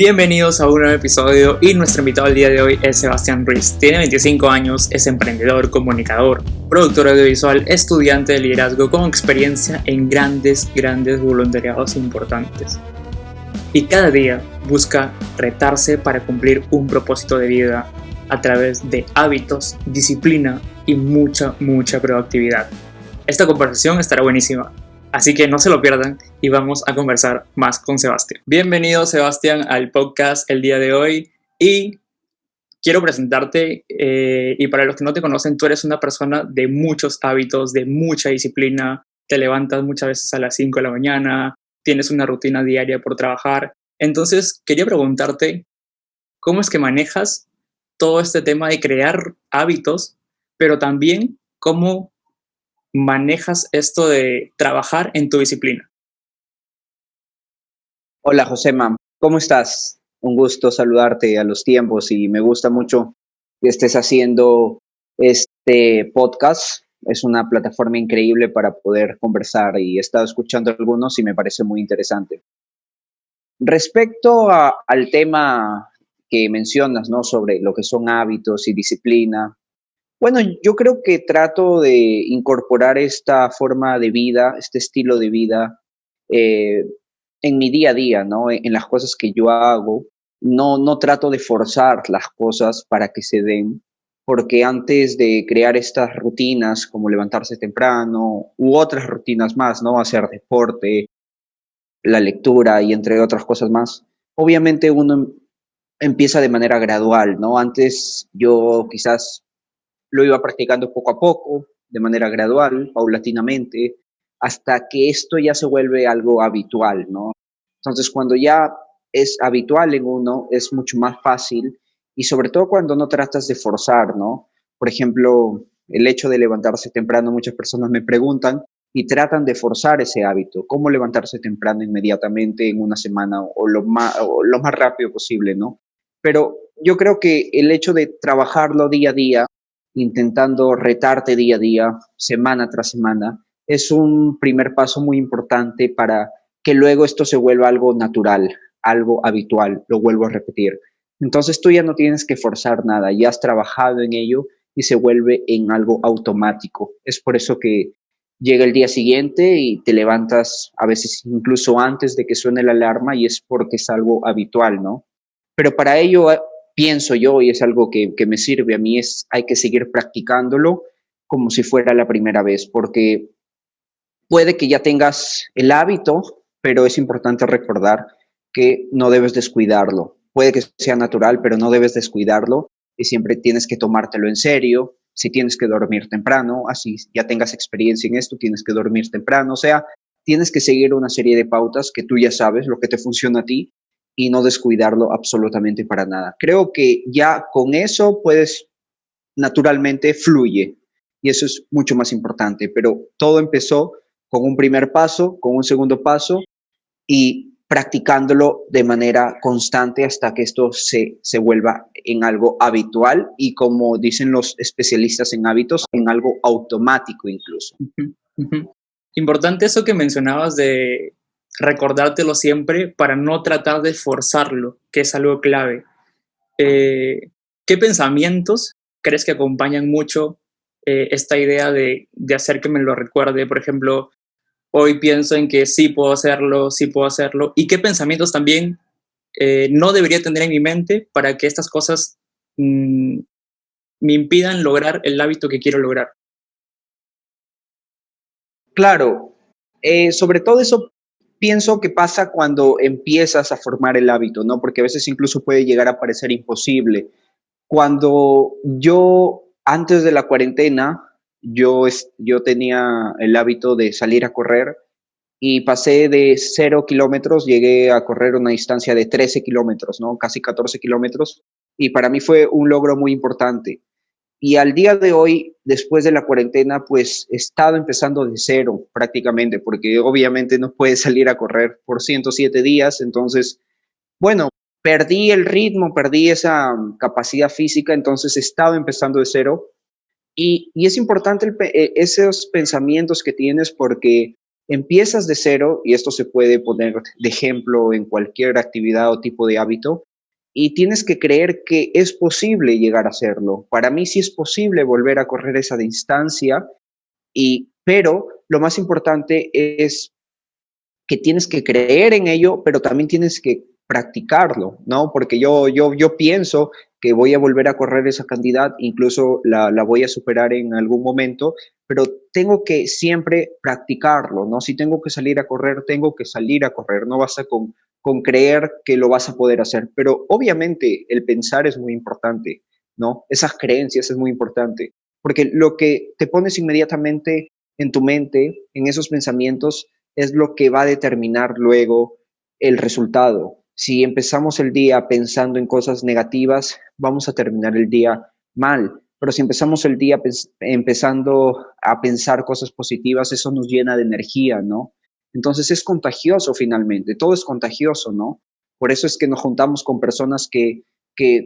Bienvenidos a un nuevo episodio y nuestro invitado el día de hoy es Sebastián Ruiz. Tiene 25 años, es emprendedor, comunicador, productor audiovisual, estudiante de liderazgo con experiencia en grandes voluntariados importantes. Y cada día busca retarse para cumplir un propósito de vida a través de hábitos, disciplina y mucha proactividad. Esta conversación estará buenísima. Así que no se lo pierdan y vamos a conversar más con Sebastián. Bienvenido, Sebastián, al podcast el día de hoy y quiero presentarte y para los que no te conocen, tú eres una persona de muchos hábitos, de mucha disciplina, te levantas muchas veces a las 5 de la mañana, tienes una rutina diaria por trabajar. Entonces, quería preguntarte, ¿cómo es que manejas todo este tema de crear hábitos, pero también cómo manejas esto de trabajar en tu disciplina? Hola Josema, ¿cómo estás? Un gusto saludarte a los tiempos y me gusta mucho que estés haciendo este podcast. Es una plataforma increíble para poder conversar y he estado escuchando algunos y me parece muy interesante. Respecto al tema que mencionas, ¿no? Sobre lo que son hábitos y disciplina. Bueno, yo creo que trato de incorporar esta forma de vida, este estilo de vida, eh, en mi día a día, ¿no? En las cosas que yo hago. No trato de forzar las cosas para que se den, porque antes de crear estas rutinas, como levantarse temprano, u otras rutinas más, ¿no? Hacer deporte, la lectura y entre otras cosas más, obviamente uno empieza de manera gradual, ¿no? Antes yo quizás lo iba practicando poco a poco, de manera gradual, paulatinamente, hasta que esto ya se vuelve algo habitual, ¿no? Entonces, cuando ya es habitual en uno, es mucho más fácil y sobre todo cuando no tratas de forzar, ¿no? Por ejemplo, el hecho de levantarse temprano, muchas personas me preguntan y tratan de forzar ese hábito, cómo levantarse temprano inmediatamente en una semana o lo más rápido posible, ¿no? Pero yo creo que el hecho de trabajarlo día a día, intentando retarte día a día, semana tras semana, es un primer paso muy importante para que luego esto se vuelva algo natural, algo habitual, lo vuelvo a repetir. Entonces tú ya no tienes que forzar nada, ya has trabajado en ello y se vuelve en algo automático. Es por eso que llega el día siguiente y te levantas a veces incluso antes de que suene la alarma y es porque es algo habitual, ¿no? Pero para ello pienso yo, y es algo que me sirve a mí, hay que seguir practicándolo como si fuera la primera vez, porque puede que ya tengas el hábito, pero es importante recordar que no debes descuidarlo. Puede que sea natural, pero no debes descuidarlo y siempre tienes que tomártelo en serio. Si tienes que dormir temprano, así ya tengas experiencia en esto, tienes que dormir temprano. O sea, tienes que seguir una serie de pautas que tú ya sabes, lo que te funciona a ti, y no descuidarlo absolutamente para nada. Creo que ya con eso puedes, naturalmente fluye, y eso es mucho más importante, pero todo empezó con un primer paso, con un segundo paso y practicándolo de manera constante hasta que esto se vuelva en algo habitual y, como dicen los especialistas en hábitos, en algo automático incluso. Importante eso que mencionabas de recordártelo siempre para no tratar de forzarlo, que es algo clave. ¿Qué pensamientos crees que acompañan mucho esta idea de hacer que me lo recuerde? Por ejemplo, hoy pienso en que sí puedo hacerlo, ¿y qué pensamientos también no debería tener en mi mente para que estas cosas me impidan lograr el hábito que quiero lograr? Claro, sobre todo eso pienso que pasa cuando empiezas a formar el hábito, ¿no? Porque a veces incluso puede llegar a parecer imposible. Cuando yo, antes de la cuarentena, yo tenía el hábito de salir a correr y pasé de 0 kilómetros, llegué a correr una distancia de 13 kilómetros, ¿no? Casi 14 kilómetros. Y para mí fue un logro muy importante. Y al día de hoy, después de la cuarentena, pues he estado empezando de cero prácticamente, porque obviamente no puedes salir a correr por 107 días. Entonces, bueno, perdí el ritmo, perdí esa capacidad física, entonces he estado empezando de cero. Y es importante esos pensamientos que tienes, porque empiezas de cero, y esto se puede poner de ejemplo en cualquier actividad o tipo de hábito, y tienes que creer que es posible llegar a hacerlo. Para mí sí es posible volver a correr esa distancia, pero lo más importante es que tienes que creer en ello, pero también tienes que practicarlo, ¿no? Porque yo pienso que voy a volver a correr esa cantidad, incluso la voy a superar en algún momento, pero tengo que siempre practicarlo, ¿no? Si tengo que salir a correr, tengo que salir a correr, no basta con creer que lo vas a poder hacer, pero obviamente el pensar es muy importante, ¿no? Esas creencias es muy importante, porque lo que te pones inmediatamente en tu mente, en esos pensamientos, es lo que va a determinar luego el resultado. Si empezamos el día pensando en cosas negativas, vamos a terminar el día mal. Pero si empezamos el día empezando a pensar cosas positivas, eso nos llena de energía, ¿no? Entonces es contagioso finalmente, todo es contagioso, ¿no? Por eso es que nos juntamos con personas que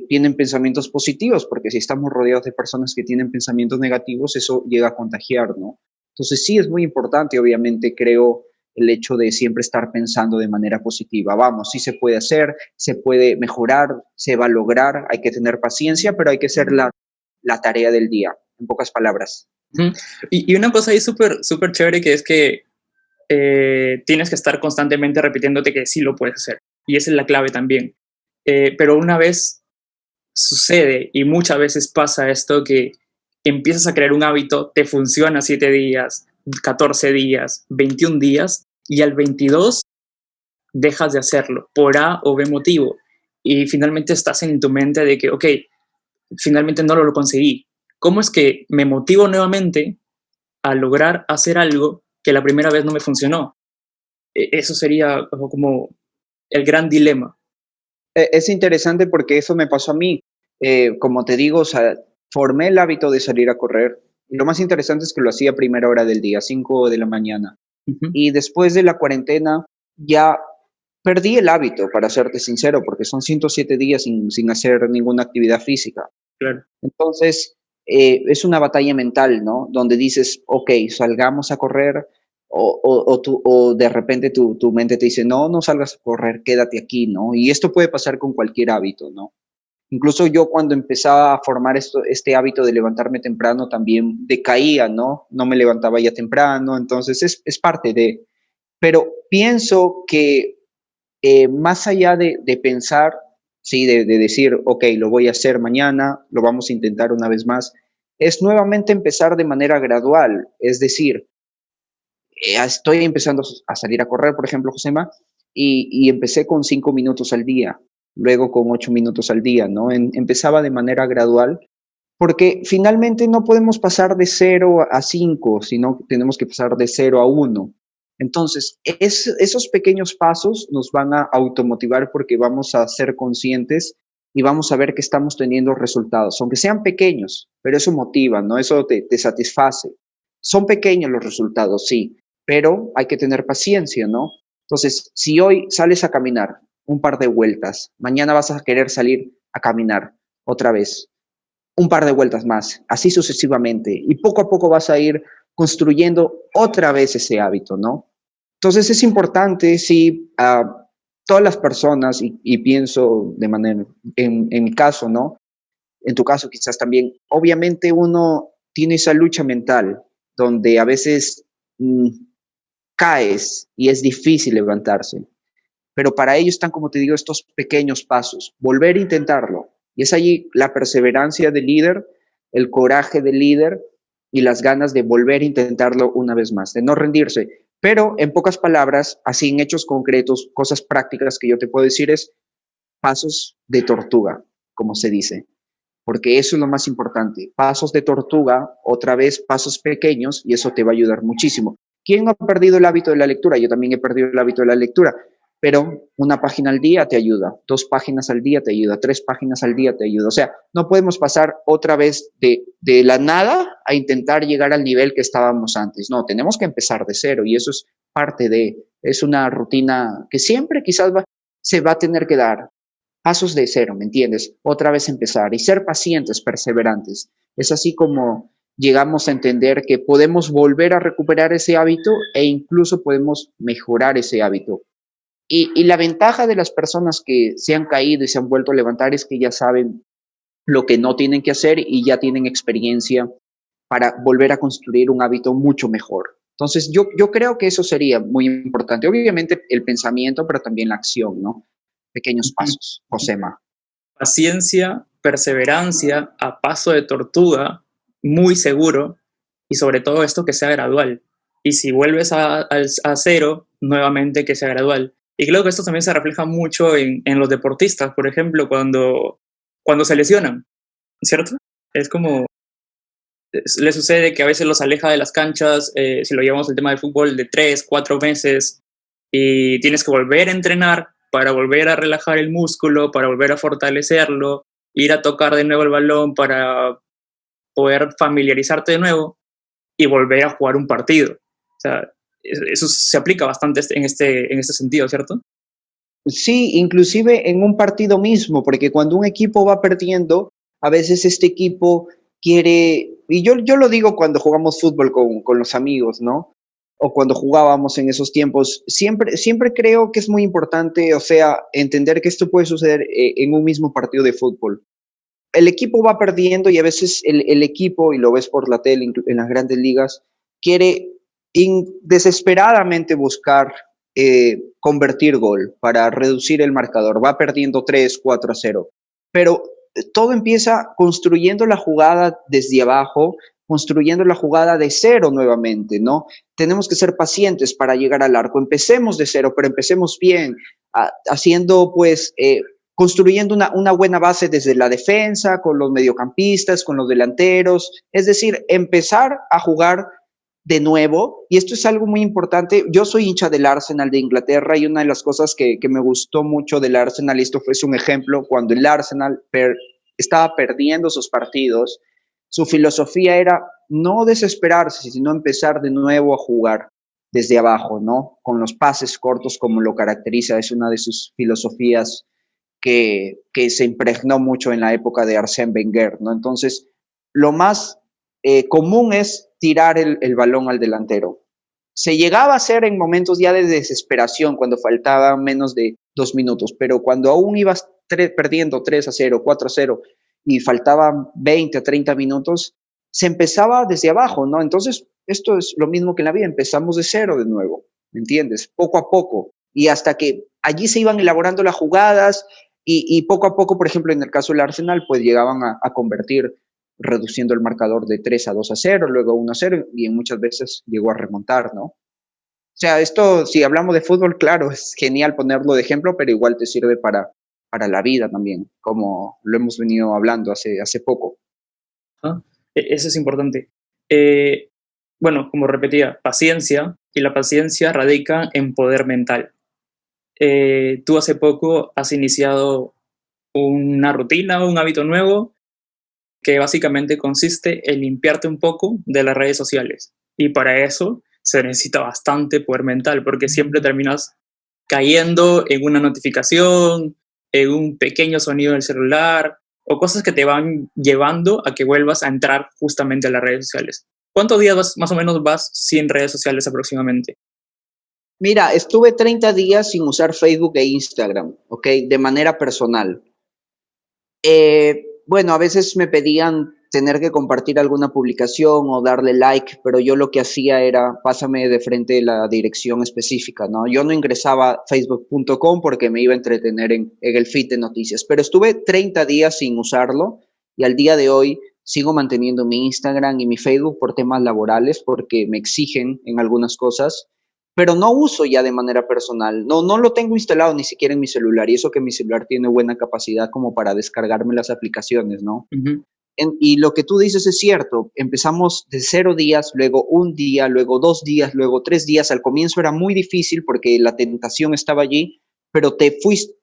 tienen pensamientos positivos, porque si estamos rodeados de personas que tienen pensamientos negativos, eso llega a contagiar, ¿no? Entonces sí es muy importante, obviamente, creo, el hecho de siempre estar pensando de manera positiva. Vamos, sí se puede hacer, se puede mejorar, se va a lograr, hay que tener paciencia, pero hay que hacer la tarea del día, en pocas palabras. Y una cosa ahí súper chévere que es que tienes que estar constantemente repitiéndote que sí lo puedes hacer. Y esa es la clave también. Pero una vez sucede y muchas veces pasa esto que empiezas a crear un hábito, te funciona 7 días, 14 días, 21 días y al 22 dejas de hacerlo por A o B motivo y finalmente estás en tu mente de que, ok, finalmente no lo conseguí. ¿Cómo es que me motivo nuevamente a lograr hacer algo que la primera vez no me funcionó? Eso sería como el gran dilema. Es interesante porque eso me pasó a mí. Como te digo, o sea, formé el hábito de salir a correr. Y lo más interesante es que lo hacía a primera hora del día, 5 de la mañana. Y después de la cuarentena ya perdí el hábito, para serte sincero, porque son 107 días sin hacer ninguna actividad física. Claro. Entonces, es una batalla mental, ¿no? Donde dices, ok, salgamos a correr, o de repente tu mente te dice, no, no salgas a correr, quédate aquí, ¿no? Y esto puede pasar con cualquier hábito, ¿no? Incluso yo cuando empezaba a formar este hábito de levantarme temprano también decaía, ¿no? No me levantaba ya temprano, entonces es parte de... Pero pienso que más allá de pensar, sí, de decir, ok, lo voy a hacer mañana, lo vamos a intentar una vez más, es nuevamente empezar de manera gradual. Es decir, estoy empezando a salir a correr, por ejemplo, Josema, y empecé con 5 minutos al día, luego con 8 minutos al día, ¿no? Empezaba de manera gradual, porque finalmente no podemos pasar de 0 a 5, sino tenemos que pasar de 0 a 1. Entonces, esos pequeños pasos nos van a automotivar porque vamos a ser conscientes y vamos a ver que estamos teniendo resultados, aunque sean pequeños, pero eso motiva, ¿no? Eso te satisface. Son pequeños los resultados, sí, pero hay que tener paciencia, ¿no? Entonces, si hoy sales a caminar un par de vueltas, mañana vas a querer salir a caminar otra vez, un par de vueltas más, así sucesivamente, y poco a poco vas a ir construyendo otra vez ese hábito, ¿no? Entonces es importante, sí, a todas las personas, y pienso de manera, en mi caso, ¿no? En tu caso quizás también, obviamente uno tiene esa lucha mental donde a veces caes y es difícil levantarse, pero para ello están, como te digo, estos pequeños pasos, volver a intentarlo. Y es allí la perseverancia del líder, el coraje del líder y las ganas de volver a intentarlo una vez más, de no rendirse. Pero en pocas palabras, así en hechos concretos, cosas prácticas que yo te puedo decir es pasos de tortuga, como se dice, porque eso es lo más importante. Pasos de tortuga, otra vez pasos pequeños, y eso te va a ayudar muchísimo. ¿Quién ha perdido el hábito de la lectura? Yo también he perdido el hábito de la lectura, pero una página al día te ayuda, 2 páginas al día te ayuda, 3 páginas al día te ayuda. O sea, no podemos pasar otra vez de la nada a intentar llegar al nivel que estábamos antes. No, tenemos que empezar de cero y eso es parte es una rutina que siempre quizás se va a tener que dar. Pasos de cero, ¿me entiendes? Otra vez empezar y ser pacientes, perseverantes. Es así como llegamos a entender que podemos volver a recuperar ese hábito e incluso podemos mejorar ese hábito. Y la ventaja de las personas que se han caído y se han vuelto a levantar es que ya saben lo que no tienen que hacer y ya tienen experiencia para volver a construir un hábito mucho mejor. Entonces, yo creo que eso sería muy importante. Obviamente el pensamiento, pero también la acción, ¿no? Pequeños pasos, Josema. Paciencia, perseverancia, a paso de tortuga, muy seguro, y sobre todo esto que sea gradual. Y si vuelves a cero, nuevamente que sea gradual. Y creo que esto también se refleja mucho en los deportistas, por ejemplo, cuando se lesionan, ¿cierto? Es como, le sucede que a veces los aleja de las canchas, si lo llevamos al tema del fútbol, de 3, 4 meses, y tienes que volver a entrenar para volver a relajar el músculo, para volver a fortalecerlo, ir a tocar de nuevo el balón para poder familiarizarte de nuevo y volver a jugar un partido. O sea, eso se aplica bastante en este sentido, ¿cierto? Sí, inclusive en un partido mismo, porque cuando un equipo va perdiendo, a veces este equipo quiere, y yo lo digo cuando jugamos fútbol con los amigos, ¿no? O cuando jugábamos en esos tiempos, siempre creo que es muy importante, o sea, entender que esto puede suceder en un mismo partido de fútbol. El equipo va perdiendo y a veces el equipo, y lo ves por la tele en las grandes ligas, quiere desesperadamente buscar convertir gol para reducir el marcador. Va perdiendo 3-4-0. Pero todo empieza construyendo la jugada desde abajo, construyendo la jugada de cero nuevamente, ¿no? Tenemos que ser pacientes para llegar al arco. Empecemos de cero, pero empecemos bien, haciendo pues construyendo una buena base desde la defensa, con los mediocampistas, con los delanteros, es decir, empezar a jugar de nuevo, y esto es algo muy importante. Yo soy hincha del Arsenal de Inglaterra y una de las cosas que me gustó mucho del Arsenal, y esto fue un ejemplo, cuando el Arsenal estaba perdiendo sus partidos, su filosofía era no desesperarse, sino empezar de nuevo a jugar desde abajo, ¿no? Con los pases cortos como lo caracteriza, es una de sus filosofías que se impregnó mucho en la época de Arsène Wenger, ¿no? Entonces, lo más común es tirar el balón al delantero. Se llegaba a hacer en momentos ya de desesperación, cuando faltaban menos de 2 minutos, pero cuando aún ibas perdiendo 3-0, 4-0 y faltaban 20 a 30 minutos, se empezaba desde abajo, ¿no? Entonces, esto es lo mismo que en la vida, empezamos de cero de nuevo, ¿me entiendes? Poco a poco, y hasta que allí se iban elaborando las jugadas, y poco a poco, por ejemplo, en el caso del Arsenal, pues llegaban a convertir, reduciendo el marcador de 3-2-0, luego 1-0, y en muchas veces llegó a remontar, ¿no? O sea, esto, si hablamos de fútbol, claro, es genial ponerlo de ejemplo, pero igual te sirve para la vida también, como lo hemos venido hablando hace poco. ¿Ah? Eso es importante. Bueno, como repetía, paciencia, y la paciencia radica en poder mental. Tú hace poco has iniciado una rutina, un hábito nuevo, que básicamente consiste en limpiarte un poco de las redes sociales. Y para eso se necesita bastante poder mental, porque siempre terminas cayendo en una notificación, en un pequeño sonido del celular, o cosas que te van llevando a que vuelvas a entrar justamente a las redes sociales. ¿Cuántos días más o menos vas sin redes sociales aproximadamente? Mira, estuve 30 días sin usar Facebook e Instagram, ¿ok? De manera personal. Bueno, a veces me pedían tener que compartir alguna publicación o darle like, pero yo lo que hacía era pásame de frente la dirección específica, ¿no? Yo no ingresaba a facebook.com porque me iba a entretener en el feed de noticias, pero estuve 30 días sin usarlo, y al día de hoy sigo manteniendo mi Instagram y mi Facebook por temas laborales, porque me exigen en algunas cosas, pero no uso ya de manera personal. No lo tengo instalado ni siquiera en mi celular, y eso que mi celular tiene buena capacidad como para descargarme las aplicaciones, ¿no? Ujú. Y lo que tú dices es cierto. Empezamos de 0 días, luego un día, luego 2 días, luego 3 días. Al comienzo era muy difícil porque la tentación estaba allí, pero te fuiste.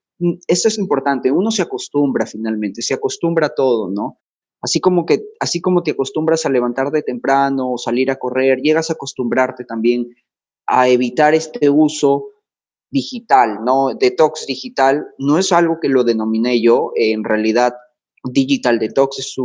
Esto es importante. Uno se acostumbra finalmente, se acostumbra a todo, ¿no? Así como te acostumbras a levantarte temprano o salir a correr, llegas a acostumbrarte también a evitar este uso digital, ¿no? Detox digital no es algo que lo denominé yo, en realidad Digital Detox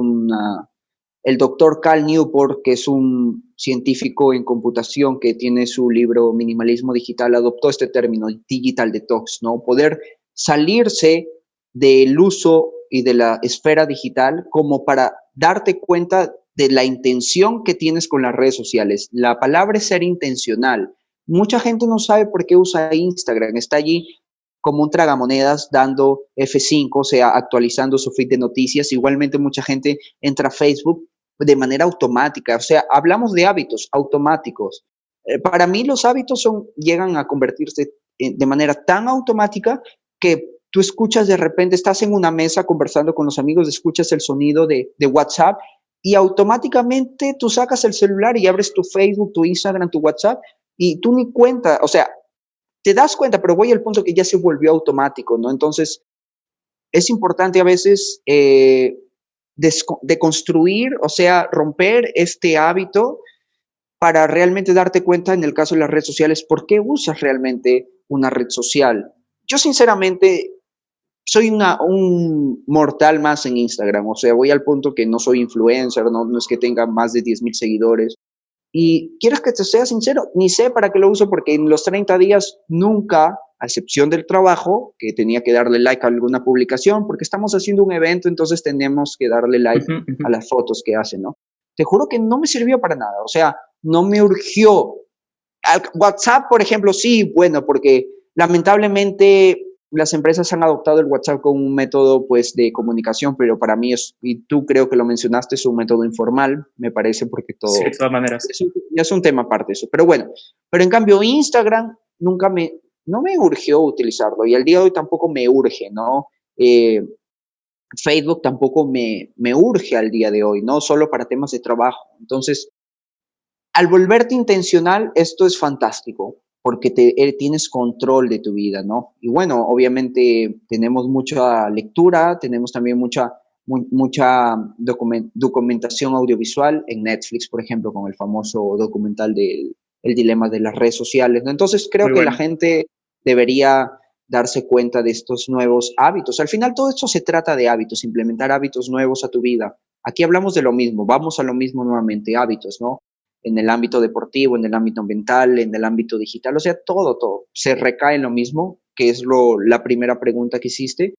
El doctor Cal Newport, que es un científico en computación que tiene su libro Minimalismo Digital, adoptó este término, digital detox, ¿no? Poder salirse del uso y de la esfera digital como para darte cuenta de la intención que tienes con las redes sociales. La palabra es ser intencional. Mucha gente no sabe por qué usa Instagram, está allí como un tragamonedas dando F5, o sea, actualizando su feed de noticias. Igualmente mucha gente entra a Facebook de manera automática, o sea, hablamos de hábitos automáticos. Para mí los hábitos llegan a convertirse de manera tan automática que tú escuchas de repente, estás en una mesa conversando con los amigos, escuchas el sonido de WhatsApp y automáticamente tú sacas el celular y abres tu Facebook, tu Instagram, tu WhatsApp y tú ni cuenta, o sea, te das cuenta, pero voy al punto que ya se volvió automático, ¿no? Entonces, es importante a veces deconstruir, o sea, romper este hábito para realmente darte cuenta, en el caso de las redes sociales, por qué usas realmente una red social. Yo sinceramente soy un mortal más en Instagram, o sea, voy al punto que no soy influencer, no es que tenga más de 10,000 seguidores. Y quieres que te sea sincero, ni sé para qué lo uso porque en los 30 días nunca, a excepción del trabajo, que tenía que darle like a alguna publicación, porque estamos haciendo un evento, entonces tenemos que darle like a las fotos que hacen, ¿no? Te juro que no me sirvió para nada, o sea, no me urgió. WhatsApp, por ejemplo, sí, bueno, porque lamentablemente las empresas han adoptado el WhatsApp como un método pues de comunicación, pero para mí es, y tú creo que lo mencionaste, es un método informal, me parece, porque Sí, de todo todas maneras. ya es un tema aparte eso. Pero bueno, pero en cambio Instagram no me urgió utilizarlo y al día de hoy tampoco me urge, ¿no? Facebook tampoco me urge al día de hoy, ¿no? Solo para temas de trabajo. Entonces, al volverte intencional, esto es fantástico, porque tienes control de tu vida, ¿no? Y bueno, obviamente tenemos mucha lectura, tenemos también mucha documentación audiovisual en Netflix, por ejemplo, con el famoso documental del El dilema de las redes sociales, ¿no? Entonces creo Muy que la bueno. gente debería darse cuenta de estos nuevos hábitos. Al final todo esto se trata de hábitos, implementar hábitos nuevos a tu vida. Aquí hablamos de lo mismo, vamos a lo mismo nuevamente, hábitos, ¿no? En el ámbito deportivo, en el ámbito ambiental, en el ámbito digital, o sea, todo se recae en lo mismo, que es la primera pregunta que hiciste,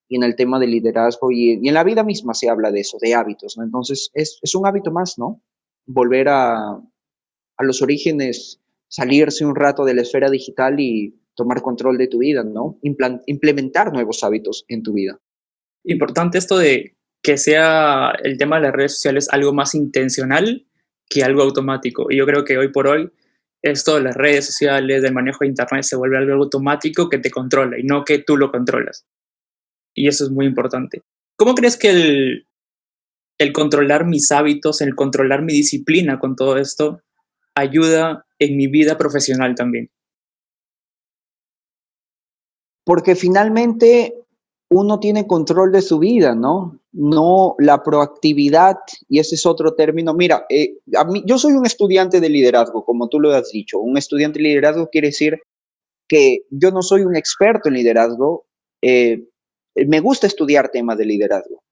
y en el tema del liderazgo y en la vida misma se habla de eso, de hábitos, ¿no? Entonces, es un hábito más, ¿no? Volver a los orígenes, salirse un rato de la esfera digital y tomar control de tu vida, ¿no? Implementar nuevos hábitos en tu vida. Importante esto de que sea el tema de las redes sociales algo más intencional que algo automático. Y yo creo que hoy por hoy esto de las redes sociales, del manejo de internet, se vuelve algo automático que te controla y no que tú lo controlas. Y eso es muy importante. ¿Cómo crees que el controlar mis hábitos, el controlar mi disciplina con todo esto, ayuda en mi vida profesional también? Porque finalmente uno tiene control de su vida, ¿no? No la proactividad, y ese es otro término. Mira, yo soy un estudiante de liderazgo, como tú lo has dicho. Un estudiante de liderazgo quiere decir que yo no soy un experto en liderazgo, me gusta estudiar temas de liderazgo.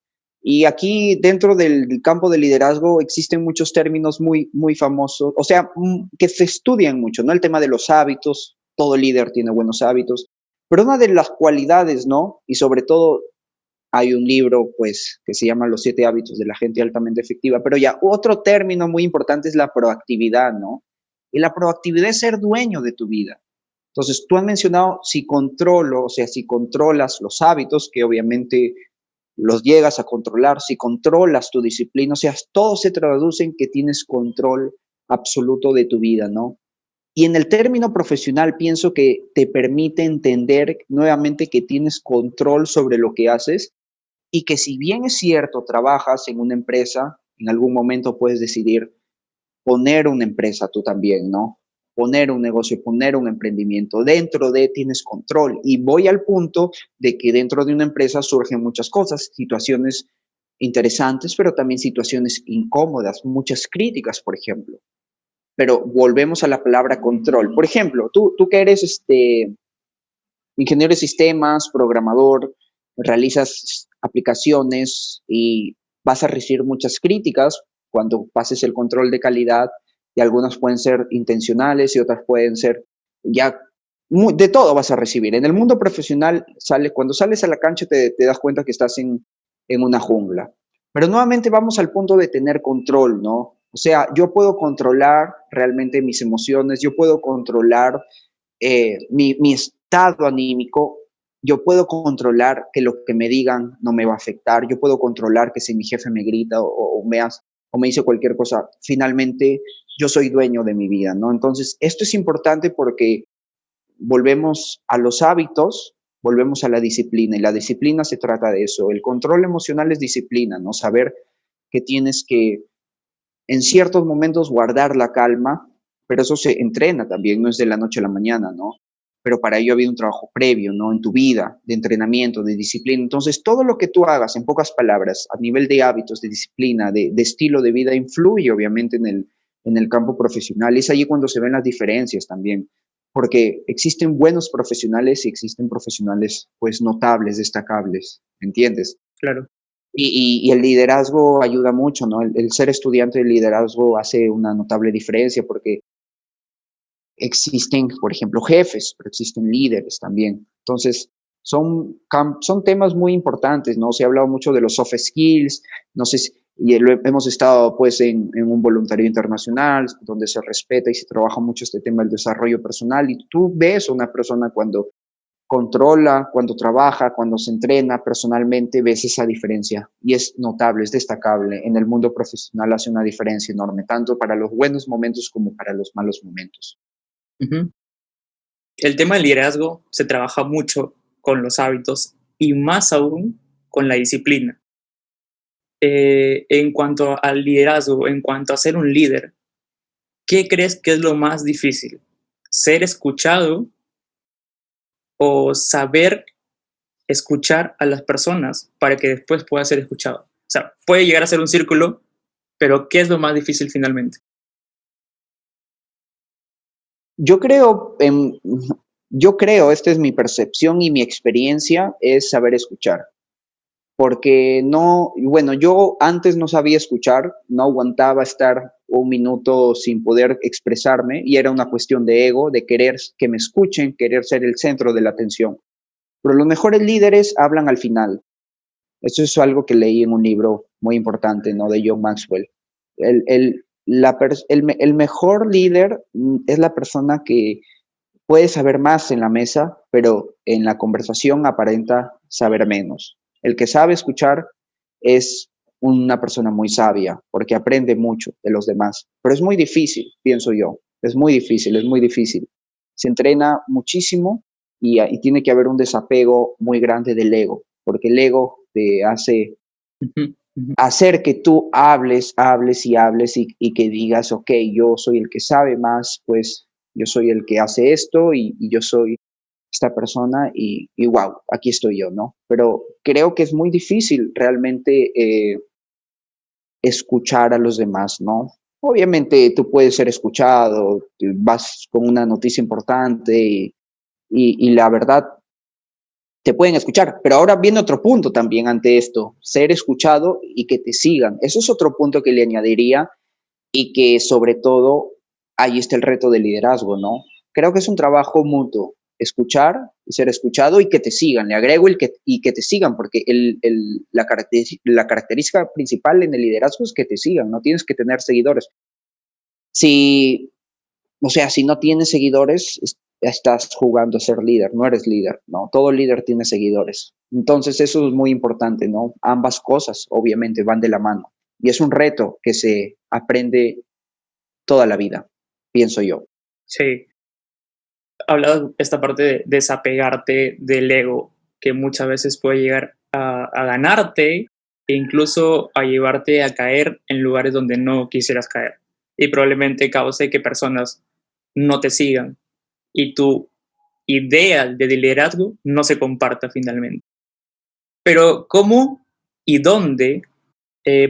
Y aquí dentro del campo de liderazgo existen muchos términos muy famosos, o sea, que se estudian mucho, ¿no? El tema de los hábitos, todo líder tiene buenos hábitos, pero una de las cualidades, ¿no? Y sobre todo hay un libro, pues, que se llama Los 7 hábitos de la gente altamente efectiva, pero ya otro término muy importante es la proactividad, ¿no? Y la proactividad es ser dueño de tu vida. Entonces, tú has mencionado si controlo, o sea, si controlas los hábitos, que obviamente los llegas a controlar, si controlas tu disciplina, o sea, todo se traduce en que tienes control absoluto de tu vida, ¿no? Y en el término profesional pienso que te permite entender nuevamente que tienes control sobre lo que haces y que si bien es cierto, trabajas en una empresa, en algún momento puedes decidir poner una empresa tú también, ¿no? Poner un negocio, poner un emprendimiento. Dentro de tienes control. Y voy al punto de que dentro de una empresa surgen muchas cosas, situaciones interesantes, pero también situaciones incómodas, muchas críticas, por ejemplo. Pero volvemos a la palabra control. Por ejemplo, tú que eres ingeniero de sistemas, programador, realizas aplicaciones y vas a recibir muchas críticas cuando pases el control de calidad, y algunas pueden ser intencionales y otras pueden ser ya de todo vas a recibir. En el mundo profesional, cuando sales a la cancha te das cuenta que estás en una jungla. Pero nuevamente vamos al punto de tener control, ¿no? O sea, yo puedo controlar realmente mis emociones, yo puedo controlar mi estado anímico, yo puedo controlar que lo que me digan no me va a afectar, yo puedo controlar que si mi jefe me grita o me dice cualquier cosa, finalmente yo soy dueño de mi vida, ¿no? Entonces, esto es importante porque volvemos a los hábitos, volvemos a la disciplina, y la disciplina se trata de eso. El control emocional es disciplina, ¿no? Saber que tienes que en ciertos momentos guardar la calma, pero eso se entrena también, no es de la noche a la mañana, ¿no? Pero para ello ha habido un trabajo previo, ¿no? En tu vida, de entrenamiento, de disciplina. Entonces, todo lo que tú hagas, en pocas palabras, a nivel de hábitos, de disciplina, de estilo de vida, influye obviamente en el campo profesional. Y es allí cuando se ven las diferencias también, porque existen buenos profesionales y existen profesionales, pues, notables, destacables, ¿entiendes? Claro. Y el liderazgo ayuda mucho, ¿no? El ser estudiante de liderazgo hace una notable diferencia porque existen, por ejemplo, jefes, pero existen líderes también. Entonces, son temas muy importantes, ¿no? Se ha hablado mucho de los soft skills, no sé si, hemos estado pues en un voluntario internacional donde se respeta y se trabaja mucho este tema del desarrollo personal, y tú ves a una persona cuando controla, cuando trabaja, cuando se entrena personalmente, ves esa diferencia y es notable, es destacable. En el mundo profesional hace una diferencia enorme, tanto para los buenos momentos como para los malos momentos. Ujú. El tema del liderazgo se trabaja mucho con los hábitos y más aún con la disciplina. En cuanto al liderazgo, en cuanto a ser un líder, ¿qué crees que es lo más difícil? ¿Ser escuchado o saber escuchar a las personas para que después pueda ser escuchado? O sea, puede llegar a ser un círculo, pero ¿qué es lo más difícil finalmente? Yo creo, yo creo, esta es mi percepción y mi experiencia, es saber escuchar. Porque no, bueno, yo antes no sabía escuchar, no aguantaba estar un minuto sin poder expresarme y era una cuestión de ego, de querer que me escuchen, querer ser el centro de la atención. Pero los mejores líderes hablan al final. Eso es algo que leí en un libro muy importante, ¿no? De John Maxwell. El mejor líder es la persona que puede saber más en la mesa, pero en la conversación aparenta saber menos. El que sabe escuchar es una persona muy sabia, porque aprende mucho de los demás. Pero es muy difícil, pienso yo. Es muy difícil, es muy difícil. Se entrena muchísimo y tiene que haber un desapego muy grande del ego, porque el ego te hace Ujú, ujú. hacer que tú hables, hables y hables y que digas, ok, yo soy el que sabe más, pues yo soy el que hace esto y yo soy esta persona y wow, aquí estoy yo, ¿no? Pero creo que es muy difícil realmente escuchar a los demás, ¿no? Obviamente tú puedes ser escuchado, vas con una noticia importante y la verdad te pueden escuchar. Pero ahora viene otro punto también ante esto, ser escuchado y que te sigan. Eso es otro punto que le añadiría y que sobre todo ahí está el reto del liderazgo, ¿no? Creo que es un trabajo mutuo, escuchar y ser escuchado y que te sigan. Le agrego y que te sigan, porque la característica principal en el liderazgo es que te sigan, no tienes que tener seguidores. Si, o sea, si no tienes seguidores, estás jugando a ser líder, no eres líder, ¿no? Todo líder tiene seguidores. Entonces eso es muy importante, ¿no? Ambas cosas obviamente van de la mano. Y es un reto que se aprende toda la vida, pienso yo. Sí, hablado esta parte de desapegarte del ego, que muchas veces puede llegar a ganarte e incluso a llevarte a caer en lugares donde no quisieras caer. Y probablemente cause que personas no te sigan y tu idea de liderazgo no se comparta finalmente. Pero ¿cómo y dónde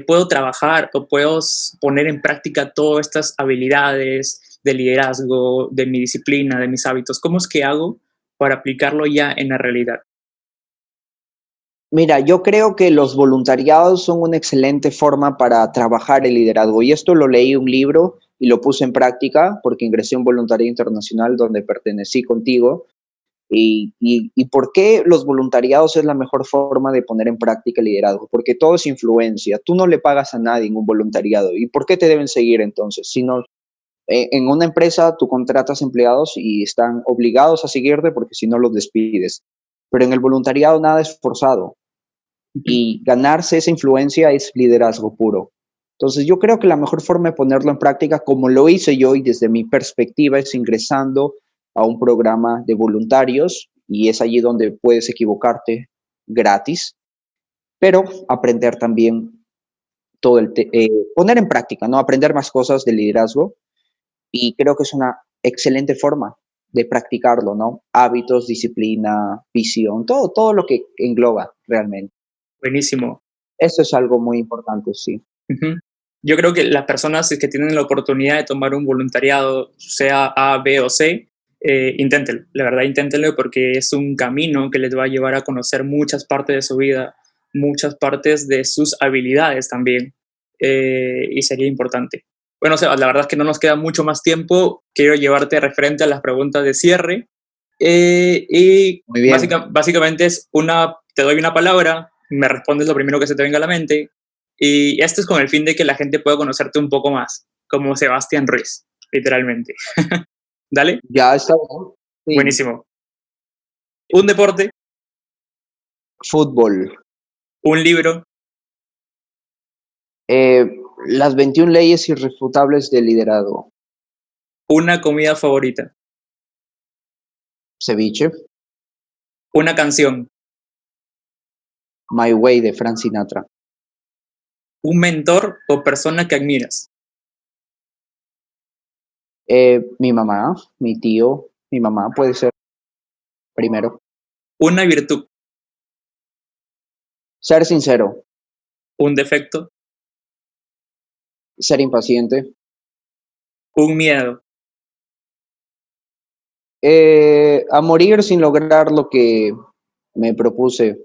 puedo trabajar o puedo poner en práctica todas estas habilidades de liderazgo, de mi disciplina, de mis hábitos? ¿Cómo es que hago para aplicarlo ya en la realidad? Mira, yo creo que los voluntariados son una excelente forma para trabajar el liderazgo. Y esto lo leí en un libro y lo puse en práctica porque ingresé a un voluntariado internacional donde pertenecí contigo. ¿Y por qué los voluntariados es la mejor forma de poner en práctica el liderazgo? Porque todo es influencia. Tú no le pagas a nadie en un voluntariado. ¿Y por qué te deben seguir entonces? Si no, en una empresa tú contratas empleados y están obligados a seguirte porque si no los despides. Pero en el voluntariado nada es forzado y ganarse esa influencia es liderazgo puro. Entonces yo creo que la mejor forma de ponerlo en práctica, como lo hice yo y desde mi perspectiva, es ingresando a un programa de voluntarios y es allí donde puedes equivocarte gratis, pero aprender también poner en práctica, ¿no? Aprender más cosas de liderazgo y creo que es una excelente forma de practicarlo, ¿no? Hábitos, disciplina, visión, todo lo que engloba realmente. Buenísimo. Eso es algo muy importante, sí. Ujú. Yo creo que las personas que tienen la oportunidad de tomar un voluntariado, sea A, B o C, inténtenlo. La verdad, inténtenlo porque es un camino que les va a llevar a conocer muchas partes de su vida, muchas partes de sus habilidades también, y sería importante. Bueno, Seba, la verdad es que no nos queda mucho más tiempo. Quiero llevarte referente a las preguntas de cierre. Y Muy bien. básicamente te doy una palabra, me respondes lo primero que se te venga a la mente, y esto es con el fin de que la gente pueda conocerte un poco más, como Sebastián Ruiz, literalmente. Dale, Ya está bien. Sí. buenísimo. Un deporte, Fútbol. un libro, Eh, las 21 leyes irrefutables del liderazgo. una comida favorita, Ceviche. una canción, My Way de Frank Sinatra. un mentor o persona que admiras, Mi mamá, mi tío, mi mamá puede ser primero. una virtud, Ser sincero. un defecto, Ser impaciente. un miedo. A morir sin lograr lo que me propuse.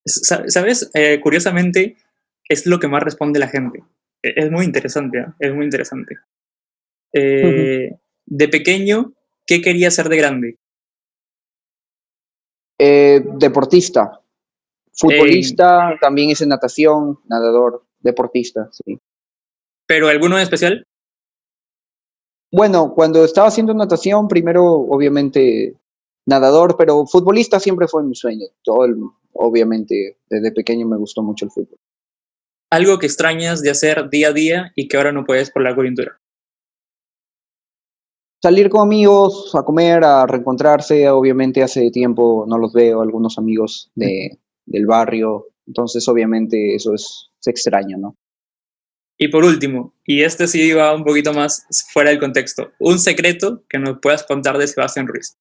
¿Sabes? Curiosamente, es lo que más responde la gente. Es muy interesante, ¿eh? Es muy interesante. De pequeño, ¿qué quería ser de grande? Deportista. En- Futbolista, también hice natación, nadador, deportista, sí. ¿Pero alguno en especial? Bueno, cuando estaba haciendo natación, primero obviamente nadador, pero futbolista siempre fue mi sueño. Obviamente, desde pequeño me gustó mucho el fútbol. Algo que extrañas de hacer día a día y que ahora no puedes por la coyuntura. Salir con amigos, a comer, a reencontrarse, obviamente hace tiempo no los veo, algunos amigos del barrio, entonces obviamente se extraña, ¿no? Y por último, y este sí va un poquito más fuera del contexto, un secreto que nos puedas contar de Sebastián Ruiz.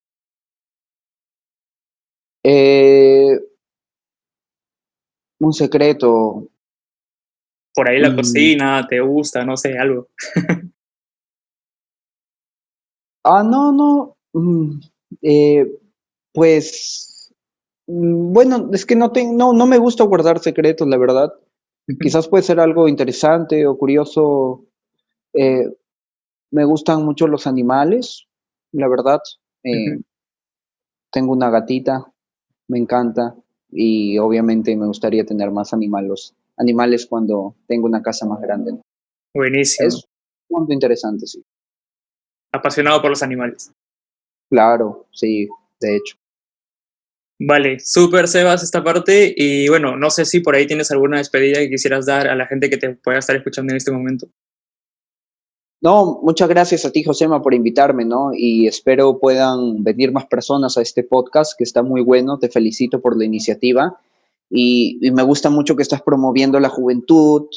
Eh, un secreto. Por ahí la mm, cocina, te gusta, no sé, algo. no, no. Eh, pues, bueno, es que no me gusta guardar secretos, la verdad. Quizás puede ser algo interesante o curioso. Eh, Me gustan mucho los animales, la verdad. Eh, Tengo una gatita, me encanta y obviamente me gustaría tener más animales cuando tengo una casa más grande, ¿no? Buenísimo. Es un punto interesante, sí. Apasionado por los animales. Claro, sí, de hecho. Vale, súper Sebas esta parte y bueno, no sé si por ahí tienes alguna despedida que quisieras dar a la gente que te pueda estar escuchando en este momento. No, muchas gracias a ti, Josema, por invitarme, ¿no? Y espero puedan venir más personas a este podcast, que está muy bueno. Te felicito por la iniciativa y me gusta mucho que estás promoviendo la juventud.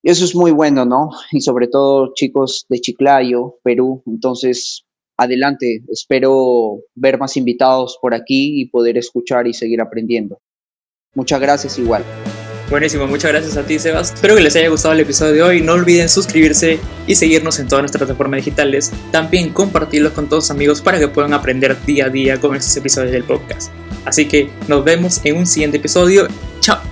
Y eso es muy bueno, ¿no? Y sobre todo chicos de Chiclayo, Perú. Entonces, adelante. Espero ver más invitados por aquí y poder escuchar y seguir aprendiendo. Muchas gracias igual. Buenísimo, muchas gracias a ti, Sebas. Espero que les haya gustado el episodio de hoy. No olviden suscribirse y seguirnos en todas nuestras plataformas digitales. También compartirlos con todos sus amigos para que puedan aprender día a día con estos episodios del podcast. Así que nos vemos en un siguiente episodio. ¡Chao!